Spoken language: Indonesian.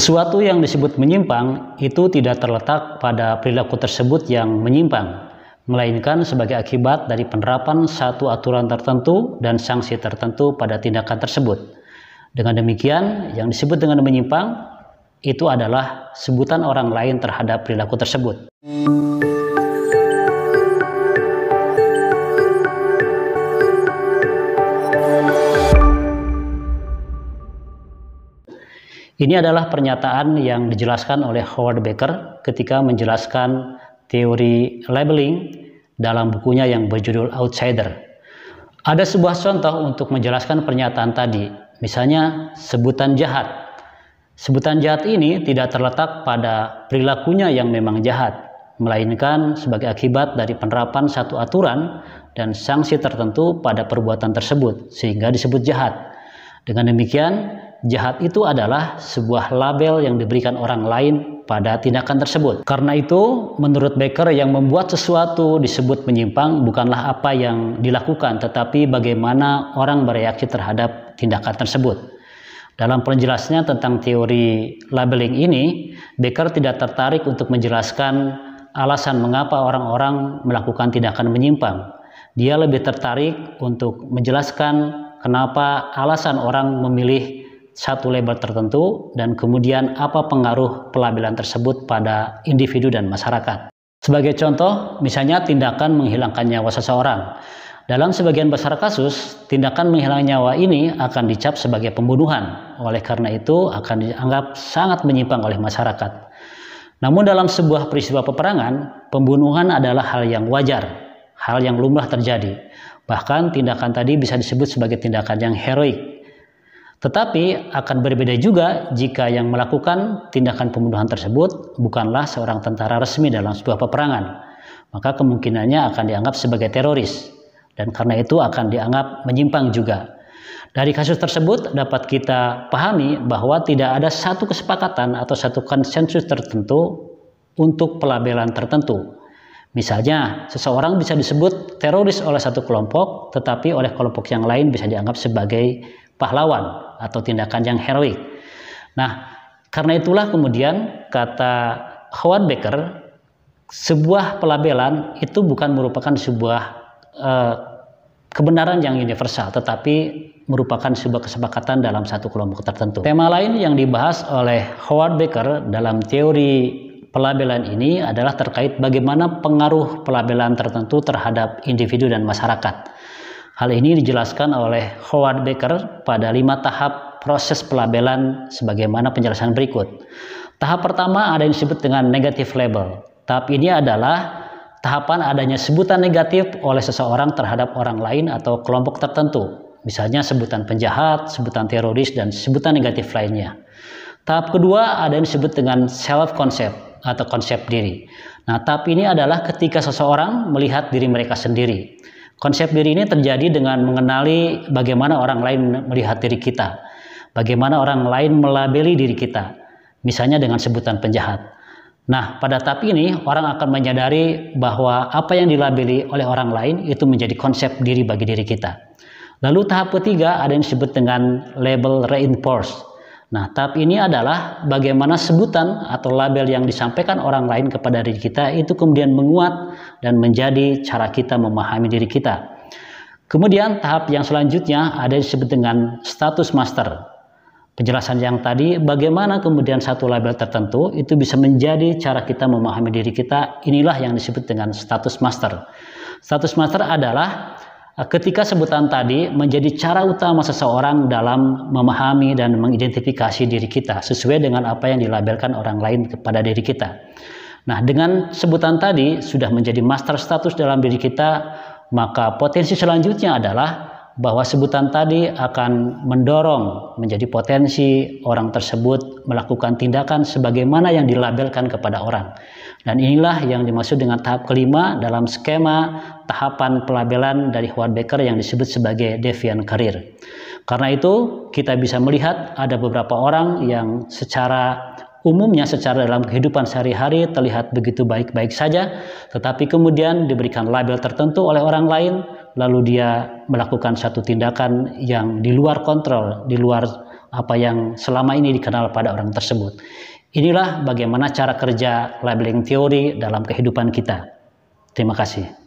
Sesuatu yang disebut menyimpang itu tidak terletak pada perilaku tersebut yang menyimpang, melainkan sebagai akibat dari penerapan satu aturan tertentu dan sanksi tertentu pada tindakan tersebut. Dengan demikian, yang disebut dengan menyimpang itu adalah sebutan orang lain terhadap perilaku tersebut. Ini adalah pernyataan yang dijelaskan oleh Howard Becker ketika menjelaskan teori labeling dalam bukunya yang berjudul Outsider. Ada sebuah contoh untuk menjelaskan pernyataan tadi, misalnya sebutan jahat. Sebutan jahat ini tidak terletak pada perilakunya yang memang jahat, melainkan sebagai akibat dari penerapan satu aturan dan sanksi tertentu pada perbuatan tersebut, sehingga disebut jahat. Dengan demikian, jahat itu adalah sebuah label yang diberikan orang lain pada tindakan tersebut. Karena itu, menurut Becker, yang membuat sesuatu disebut menyimpang bukanlah apa yang dilakukan, tetapi bagaimana orang bereaksi terhadap tindakan tersebut. Dalam penjelasannya tentang teori labeling ini, Becker tidak tertarik untuk menjelaskan alasan mengapa orang-orang melakukan tindakan menyimpang. Dia lebih tertarik untuk menjelaskan kenapa alasan orang memilih satu label tertentu dan kemudian apa pengaruh pelabelan tersebut pada individu dan masyarakat. Sebagai contoh, misalnya tindakan menghilangkan nyawa seseorang. Dalam sebagian besar kasus, tindakan menghilangkan nyawa ini akan dicap sebagai pembunuhan. Oleh karena itu, akan dianggap sangat menyimpang oleh masyarakat. Namun dalam sebuah peristiwa peperangan, pembunuhan adalah hal yang wajar, hal yang lumrah terjadi. Bahkan tindakan tadi bisa disebut sebagai tindakan yang heroik. Tetapi akan berbeda juga jika yang melakukan tindakan pembunuhan tersebut bukanlah seorang tentara resmi dalam sebuah peperangan. Maka kemungkinannya akan dianggap sebagai teroris. Dan karena itu akan dianggap menyimpang juga. Dari kasus tersebut dapat kita pahami bahwa tidak ada satu kesepakatan atau satu konsensus tertentu untuk pelabelan tertentu. Misalnya, seseorang bisa disebut teroris oleh satu kelompok, tetapi oleh kelompok yang lain bisa dianggap sebagai pahlawan atau tindakan yang heroik. Nah, karena itulah kemudian kata Howard Becker, sebuah pelabelan itu bukan merupakan sebuah kebenaran yang universal, tetapi merupakan sebuah kesepakatan dalam satu kelompok tertentu. Tema lain yang dibahas oleh Howard Becker dalam teori pelabelan ini adalah terkait bagaimana pengaruh pelabelan tertentu terhadap individu dan masyarakat. Hal ini dijelaskan oleh Howard Becker pada 5 tahap proses pelabelan sebagaimana penjelasan berikut. Tahap pertama ada yang disebut dengan negative label. Tahap ini adalah tahapan adanya sebutan negatif oleh seseorang terhadap orang lain atau kelompok tertentu. Misalnya sebutan penjahat, sebutan teroris, dan sebutan negatif lainnya. Tahap kedua ada yang disebut dengan self-concept atau konsep diri. Nah, tahap ini adalah ketika seseorang melihat diri mereka sendiri. Konsep diri ini terjadi dengan mengenali bagaimana orang lain melihat diri kita, bagaimana orang lain melabeli diri kita, misalnya dengan sebutan penjahat. Nah, pada tahap ini orang akan menyadari bahwa apa yang dilabeli oleh orang lain itu menjadi konsep diri bagi diri kita. Lalu tahap ketiga ada yang disebut dengan label reinforce. Nah, tahap ini adalah bagaimana sebutan atau label yang disampaikan orang lain kepada diri kita itu kemudian menguat dan menjadi cara kita memahami diri kita. Kemudian tahap yang selanjutnya ada yang disebut dengan status master. Penjelasan yang tadi, bagaimana kemudian satu label tertentu itu bisa menjadi cara kita memahami diri kita, inilah yang disebut dengan status master. Status master adalah ketika sebutan tadi menjadi cara utama seseorang dalam memahami dan mengidentifikasi diri kita sesuai dengan apa yang dilabelkan orang lain kepada diri kita. Nah, dengan sebutan tadi sudah menjadi master status dalam diri kita, maka potensi selanjutnya adalah bahwa sebutan tadi akan mendorong menjadi potensi orang tersebut melakukan tindakan sebagaimana yang dilabelkan kepada orang. Dan inilah yang dimaksud dengan tahap kelima dalam skema tahapan pelabelan dari Howard Becker yang disebut sebagai deviant career. Karena itu kita bisa melihat ada beberapa orang yang secara umumnya secara dalam kehidupan sehari-hari terlihat begitu baik-baik saja, tetapi kemudian diberikan label tertentu oleh orang lain, lalu dia melakukan satu tindakan yang di luar kontrol, di luar apa yang selama ini dikenal pada orang tersebut. Inilah bagaimana cara kerja labeling teori dalam kehidupan kita. Terima kasih.